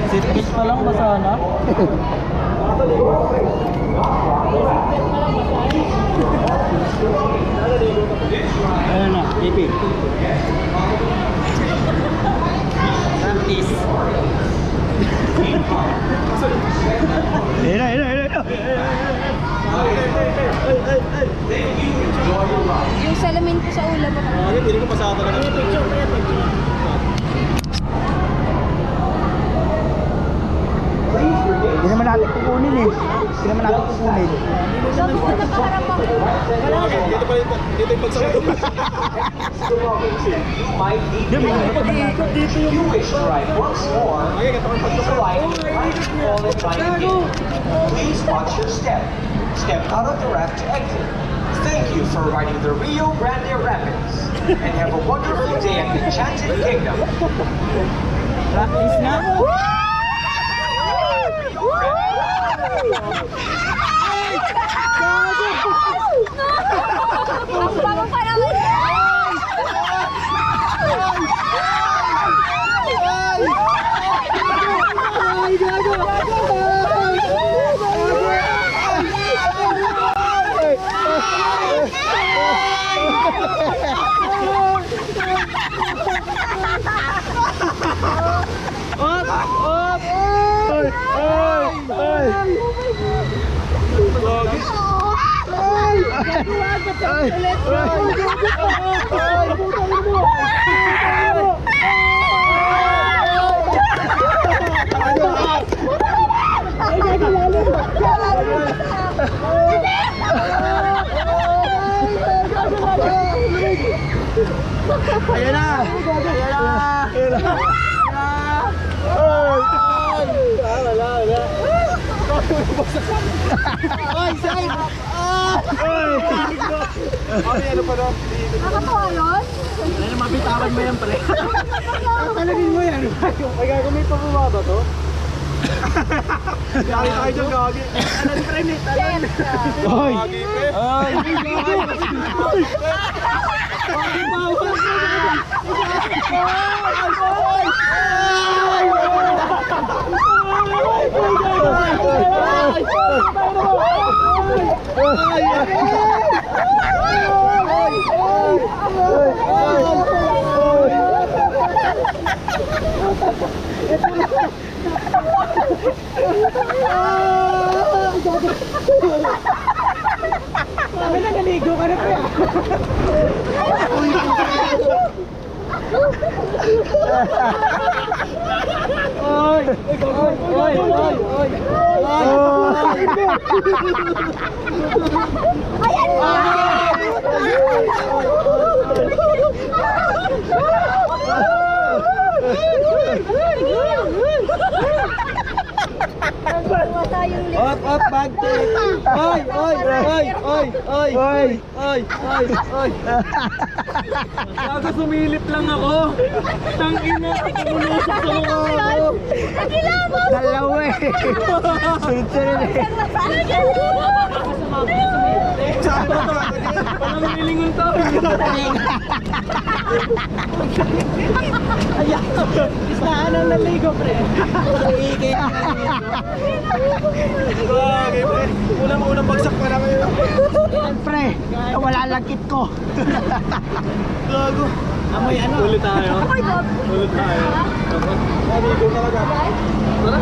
Sirkis pa lang basa na. Ayan na, pipi. Practice. Ayan. Yung salamin ko sa ulo mo. Hindi ko pasaka talaga. Hindi naman natin kukunin eh. Hindi naman natin kukunin. Sabi ko nakaharap ako. Dito yung pagsakot. You wish to ride once more. Please ride all in riding game. Please watch your step. Step out of the raft to exit. Thank you for riding the Rio Grande Rapids. And have a wonderful day at the Enchanted Kingdom. Practice na. Ang bango pa naman yan! Ayan na! Ay, side! Ano pa daw? Nakatawa yun? Ano, mabitawan mo yan, pre. Kalagin mo yan. Ay, gago, may pababa to? Lagi tayo dyan, gagi. Talan, pre, may talan. Oy! Gagi, pre. Ay! Kami na naligo ka na po. Oy! Ayan na! Up, bag check. Oy. Bago sumilip lang ako. Tangina, pumunusok sa mukha ako. Nagilabaw! Dalawa eh. Sunod-sunod eh. Parang nilingon to. Ayan. Istaan ang naligo, pre. Iigay ka. Gagi, pre. Unang bagsak pa lang kayo. Pre, wala lang kit ko. Gago. Amoy ano? Ulit tayo. Oh my God! Ulit tayo. Naligo talaga. Tara.